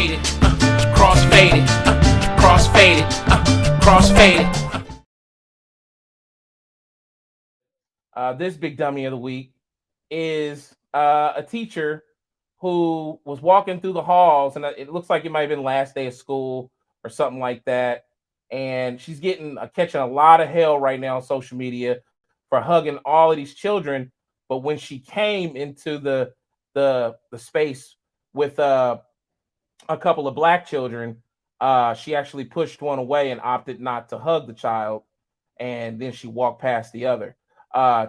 CrossFaded, CrossFaded, CrossFaded, CrossFaded. This big dummy of the week is a teacher who was walking through the halls, and it looks like it might have been last day of school or something like that. And she's catching a lot of hell right now on social media for hugging all of these children. But when she came into the space with a couple of black children, she actually pushed one away and opted not to hug the child, and then she walked past the other.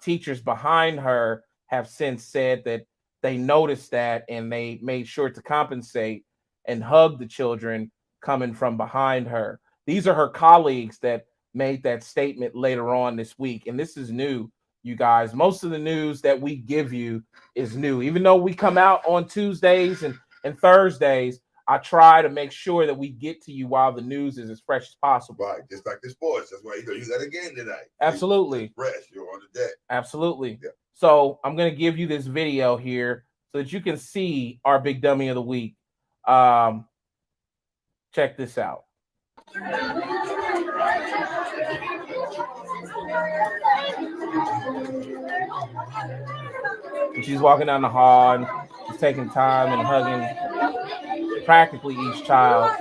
Teachers behind her have since said that they noticed that and they made sure to compensate and hug the children coming from behind her. These are her colleagues that made that statement later on this week. And this is new, you guys. Most of the news that we give you is new. Even though we come out on Tuesdays and Thursdays, I try to make sure that we get to you while the news is as fresh as possible. Right, just like the sports. That's why you got a game tonight. Absolutely. Fresh, you're on the deck. Absolutely. Yeah. So I'm going to give you this video here so that you can see our big dummy of the week. Check this out. She's walking down the hall and she's taking time and hugging practically each child.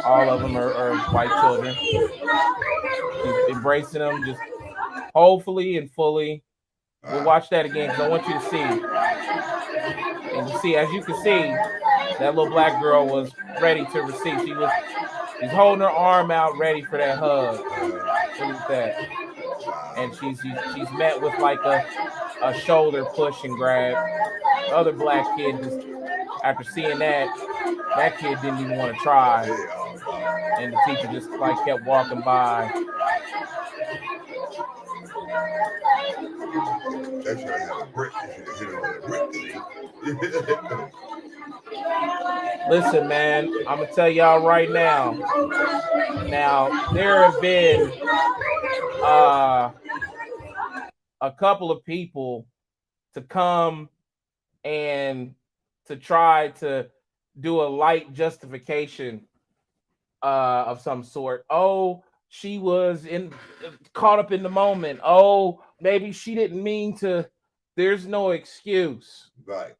All of them are white children. She's embracing them just hopefully and fully. We'll watch that again because I want you to see. And you see, as you can see, that little black girl was ready to receive. She's holding her arm out, ready for that hug. Look at that. And she's met with like a shoulder push and grab. The other black kid, just after seeing that kid didn't even want to try. And the teacher just like kept walking by. That's right, have a brick. Listen, man, I'm gonna tell y'all right now. Now, there have been a couple of people to come and to try to do a light justification of some sort. Oh, she was caught up in the moment. Oh, maybe she didn't mean to. There's no excuse. Right.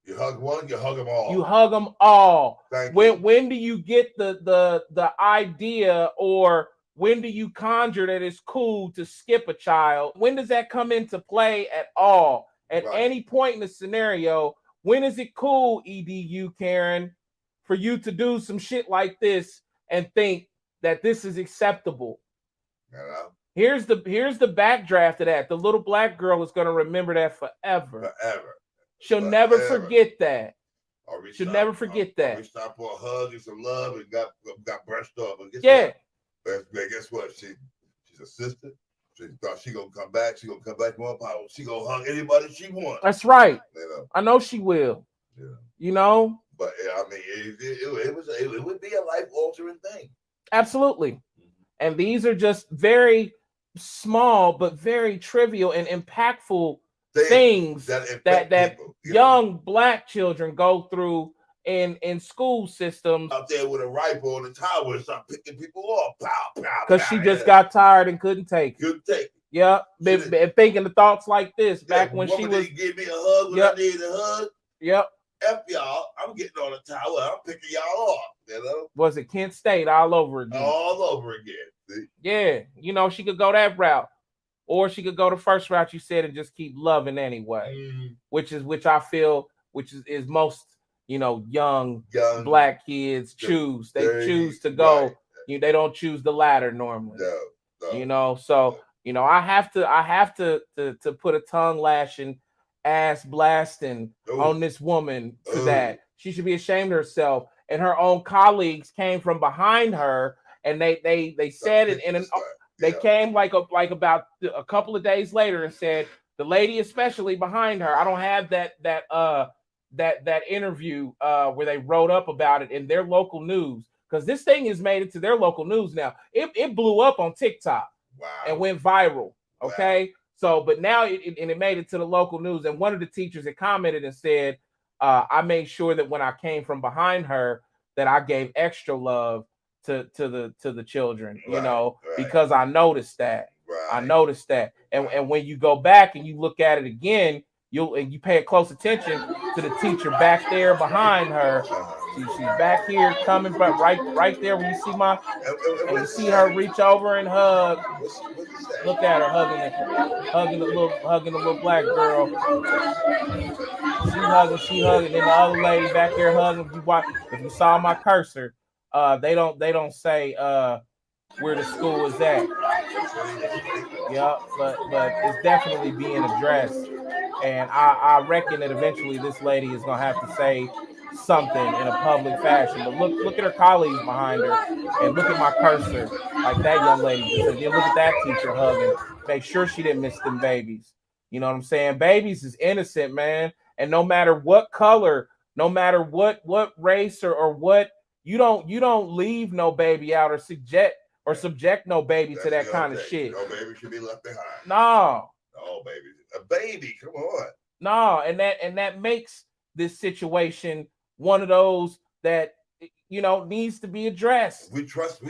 You hug one, you hug them all. You hug them all. When do you get the idea, or when do you conjure that it's cool to skip a child? When does that come into play at all? At any point in the scenario, when is it cool, EDU Karen, for you to do some shit like this and think that this is acceptable? Hello? Here's the backdraft of that. The little black girl is going to remember that forever. She'll never forget that. She'll never forget that. We stopped for a hug and some love and got brushed off. But guess what? She's a sister. She thought she gonna come back. She gonna come back more power. She gonna hug anybody she wants. That's right. You know? I know she will. Yeah. You know. But I mean, it would be a life altering thing. Absolutely. Mm-hmm. And these are just very small but very trivial and impactful things that young black children go through in school systems. Out there with a rifle on the tower and start picking people off. Pow, pow, because she just got tired and couldn't take it. Yeah, been thinking the thoughts like this back when she was. Give me a hug when I needed a hug. Yep. F y'all, I'm getting on the tower. I'm picking y'all off. You know. Was it Kent State all over again? All over again. See? Yeah, you know, she could go that route. Or she could go the first route you said and just keep loving anyway, which I feel is most, young black kids choose. They choose to go. Right. They don't choose the latter normally. No. So I have to put a tongue lashing, ass blasting on this woman for that. She should be ashamed of herself. And her own colleagues came from behind her and they said it in an. They came like about a couple of days later and said, the lady especially behind her, I don't have that interview where they wrote up about it in their local news, because this thing has made it to their local news now. It blew up on TikTok and went viral. Okay. Wow. So, but now it made it to the local news. And one of the teachers had commented and said, I made sure that when I came from behind her, that I gave extra love to the children, you Right, know, right. because I noticed that. Right. I noticed that. And Wow. and when you go back and you look at it again, you pay close attention to the teacher back there behind her. She's back here coming, but right there when you see and you see her reach over and hug. Look at her hugging the little black girl. She hugging, and the other lady back there hugging. If you saw my cursor, they don't say where the school is at. Yeah, but it's definitely being addressed. And I reckon that eventually this lady is gonna have to say something in a public fashion. But look at her colleagues behind her, and look at my cursor, like that young lady just said. Then look at that teacher hugging. Make sure she didn't miss them babies. You know what I'm saying? Babies is innocent, man. And no matter what color, no matter what race or what, you don't leave no baby out or subject no baby to that kind of shit. No baby should be left behind. No. No baby. A baby, come on. No, and that makes this situation one of those that needs to be addressed. We trust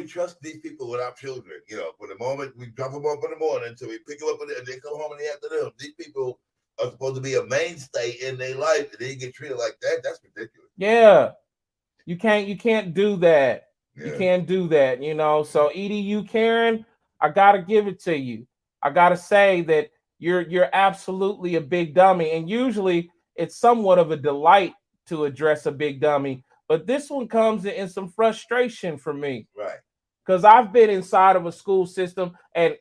these people with our children. You know, for the moment we drop them off in the morning until we pick them up and they come home in the afternoon. These people are supposed to be a mainstay in their life, and they get treated like that. That's ridiculous. Yeah, you can't do that. Yeah. You can't do that. So EDU Karen, I gotta give it to you. I gotta say that you're absolutely a big dummy, and usually it's somewhat of a delight to address a big dummy, but this one comes in some frustration for me. Right. Because I've been inside of a school system, and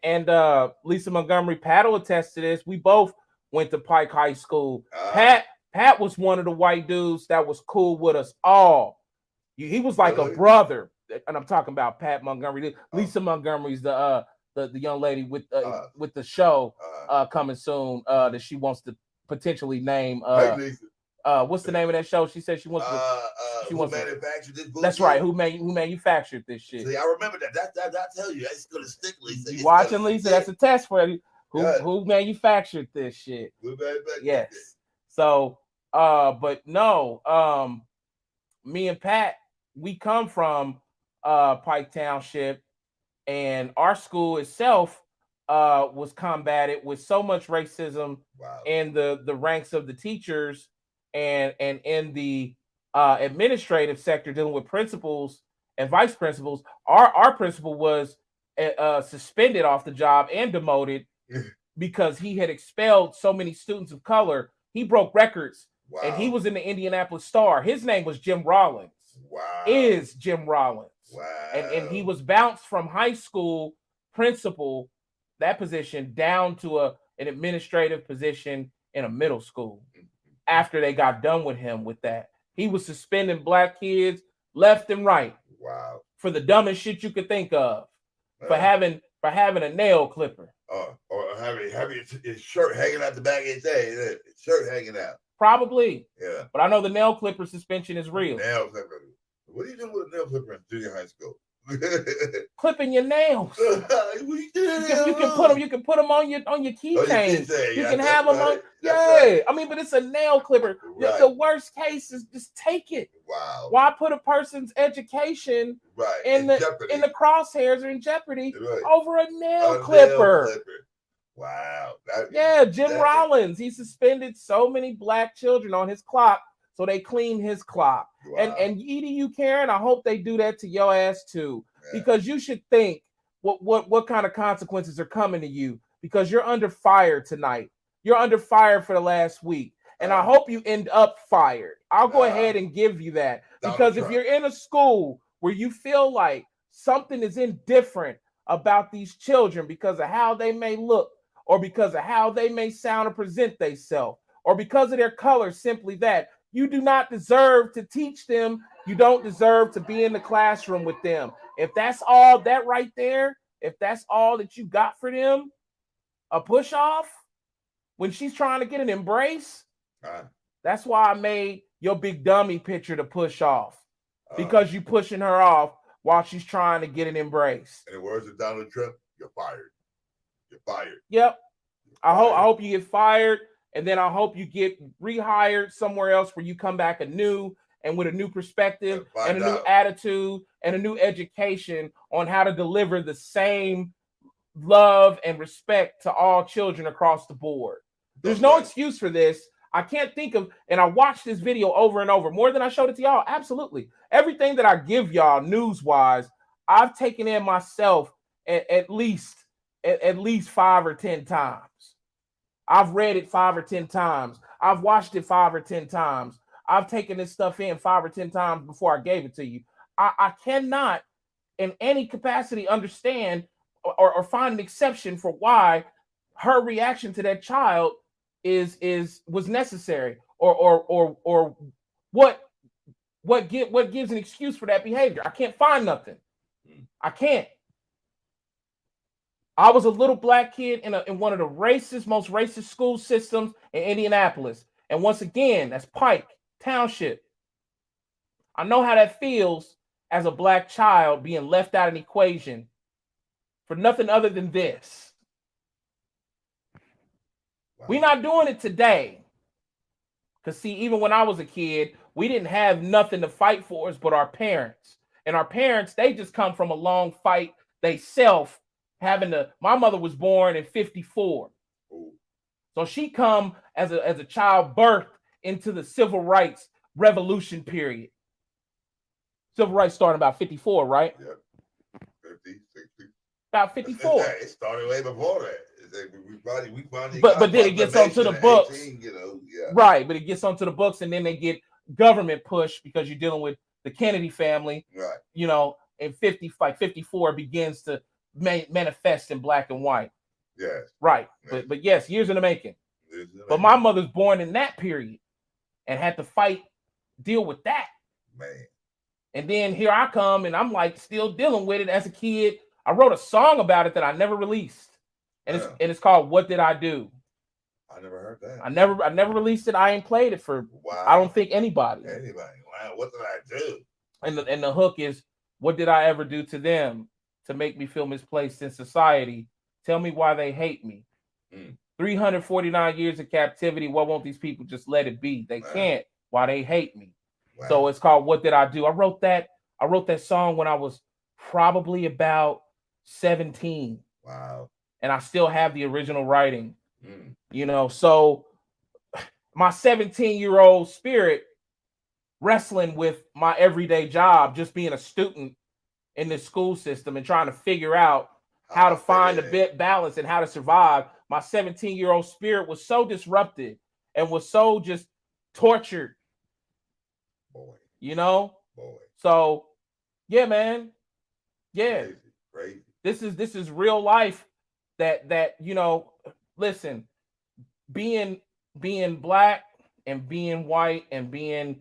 Lisa Montgomery, Pat will attest to this. We both went to Pike High School. Pat was one of the white dudes that was cool with us all. He was like a brother, and I'm talking about Pat Montgomery. Lisa Montgomery's the young lady with the show coming soon that she wants to potentially name. What's the name of that show? She said she wants to. She wants manufactured this bullshit. That's right. Who manufactured this shit? See, I remember that. I tell you, that's gonna stick, Lisa. You watching, Lisa? That's a test for you. Who manufactured this shit? Who manufactured yes. It? So, but no, me and Pat, we come from Pike Township, and our school itself was combated with so much racism in the ranks of the teachers and in the administrative sector dealing with principals and vice principals. Our principal was suspended off the job and demoted because he had expelled so many students of color. He broke records, and he was in the Indianapolis Star. His name was Jim Rollins. Is Jim Rollins. And he was bounced from high school principal, that position, down to an administrative position in a middle school after they got done with him with that. He was suspending black kids left and right. Wow. For the dumbest shit you could think of. For having a nail clipper. Or having his shirt hanging out the back of his head. His shirt hanging out. Probably. Yeah. But I know the nail clipper suspension is real. Nail clipper. What are you doing with a nail clipper in junior high school? Clipping your nails. You can put them on your keychain. You can have them on. Yeah, I mean, but it's a nail clipper. Right. The worst case is just take it. Wow. Why put a person's education in the crosshairs or in jeopardy over a nail clipper? Wow. Jim Rollins. He suspended so many black children on his clock, so they clean his clock. Wow. And EDU Karen, I hope they do that to your ass too, because you should think what kind of consequences are coming to you, because you're under fire tonight. You're under fire for the last week, and I hope you end up fired. I'll go ahead and give you that, because if you're in a school where you feel like something is indifferent about these children because of how they may look, or because of how they may sound or present themselves, or because of their color, simply that, you do not deserve to teach them. You don't deserve to be in the classroom with them. If that's all that right there, if that's all that you got for them, a push off when she's trying to get an embrace, that's why I made your big dummy picture to push off, because you pushing her off while she's trying to get an embrace. In the words of Donald Trump, you're fired. You're fired. Yep. I hope you get fired. And then I hope you get rehired somewhere else where you come back anew and with a new perspective and a new attitude and a new education on how to deliver the same love and respect to all children across the board. There's no excuse for this. I can't think of, and I watched this video over and over, more than I showed it to y'all. Absolutely. Everything that I give y'all news-wise, I've taken in myself at least 5 or 10 times. I've read it 5 or 10 times. I've watched it 5 or 10 times. I've taken this stuff in 5 or 10 times before I gave it to you. I cannot in any capacity understand or find an exception for why her reaction to that child was necessary, or what gives an excuse for that behavior. I can't find nothing. I can't. I was a little black kid in one of the most racist school systems in Indianapolis, and once again, that's Pike Township. I know how that feels as a black child being left out of an equation for nothing other than this. Wow. We're not doing it today. Because, see, even when I was a kid, we didn't have nothing to fight for us but our parents. And our parents, they just come from a long fight they self having to. My mother was born in 1954. So she come as a child birthed into the civil rights revolution period. Civil rights started about 1954, right? Yeah. 50, 60. About 1954. It started way before that. We finally but then it gets onto the books. 18, yeah. Right, but it gets onto the books, and then they get government push because you're dealing with the Kennedy family. Right. And 54 begins to manifest in black and white. Yes. Right. Yes. But yes, years in the making. But my mother's born in that period and had to deal with that. Man. And then here I come, and I'm like still dealing with it as a kid. I wrote a song about it that I never released. And it's called "What Did I Do?" I never heard that. I never released it. I ain't played it for. Wow. I don't think anybody. Wow. What did I do? And the hook is, "What did I ever do to them to make me feel misplaced in society? Tell me why they hate me. 349 years of captivity. Why won't these people just let it be? They can't. Why they hate me?" Wow. So it's called "What Did I Do?" I wrote that song when I was probably about 17. Wow. And I still have the original writing, so my 17-year-old spirit wrestling with my everyday job, just being a student in this school system and trying to figure out how to find a bit balance and how to survive. My 17-year-old spirit was so disrupted and was so just tortured, Boy. So yeah, man. Yeah. Crazy. This is real life. That listen, being black and being white and being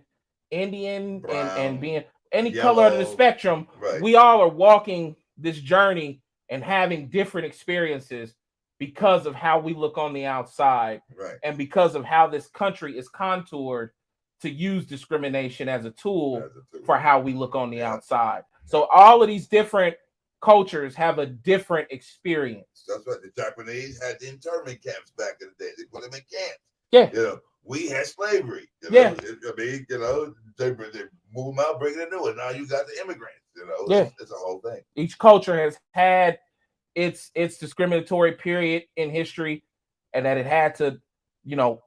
Indian, brown, and being any yellow, color of the spectrum, right. We all are walking this journey and having different experiences because of how we look on the outside, right. And because of how this country is contoured to use discrimination as a tool for how we look on the outside. So all of these different cultures have a different experience. That's right. The Japanese had the internment camps back in the day. They put them in camps. Yeah. We had slavery. Yeah. They move them out, bring in a new one. Now you got the immigrants. Yeah. It's a whole thing. Each culture has had its discriminatory period in history, and that it had to,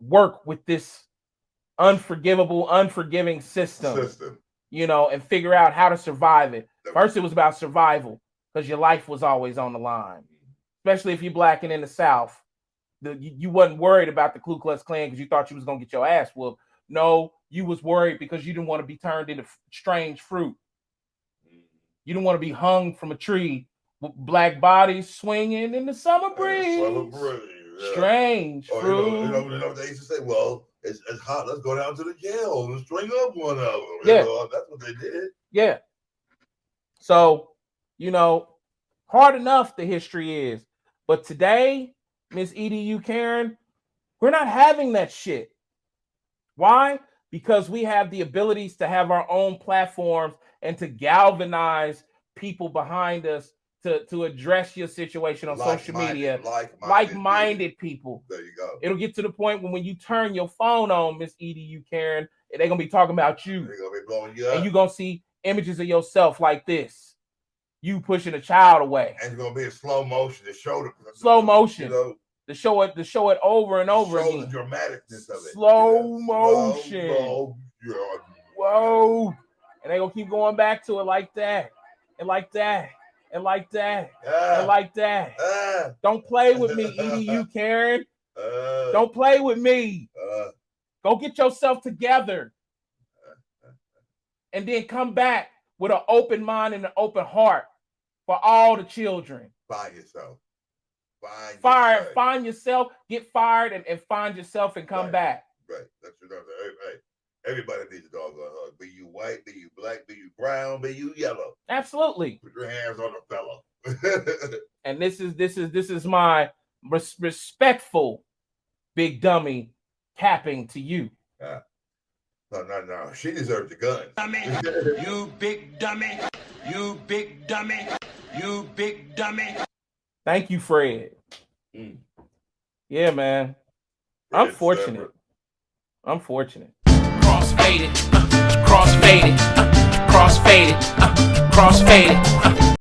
work with this unforgiving system. And figure out how to survive it. First, it was about survival because your life was always on the line, especially if you're black and in the South. You wasn't worried about the Ku Klux Klan because you thought you was gonna get your ass whooped. No, you was worried because you didn't want to be turned into strange fruit. You didn't want to be hung from a tree with black bodies swinging in the summer breeze. Strange fruit. They used to say, well, it's hot. Let's go down to the jail and string up one of them. Yeah. That's what they did. Yeah. So, hard enough the history is. But today, Miss EDU Karen, we're not having that shit. Why? Because we have the abilities to have our own platforms and to galvanize people behind us to address your situation on social media. Like-minded people. There you go. It'll get to the point when you turn your phone on, Miss EDU Karen, they're gonna be talking about you. They're gonna be blowing you up. And you're gonna see images of yourself like this. You pushing a child away. And it's gonna be in slow motion to show slow motion. You know, to show it over and over again. The dramaticness of it. Slow motion. Whoa. And they gonna keep going back to it like that. And like that. And like that. And like that. Don't play with me, EDU Karen. Don't play with me. Go get yourself together. And then come back with an open mind and an open heart for all the children. Find yourself. Find yourself, get fired and find yourself and come back. Right. That's what I'm saying. Everybody needs a doggone hug. Be you white, be you black, be you brown, be you yellow. Absolutely. Put your hands on the fellow. And this is my respectful big dummy capping to you. No. She deserves the gun. Dummy. You big dummy. You big dummy. You big dummy. Thank you, Fred. Yeah, man. I'm fortunate. CrossFaded. CrossFaded. CrossFaded. CrossFaded.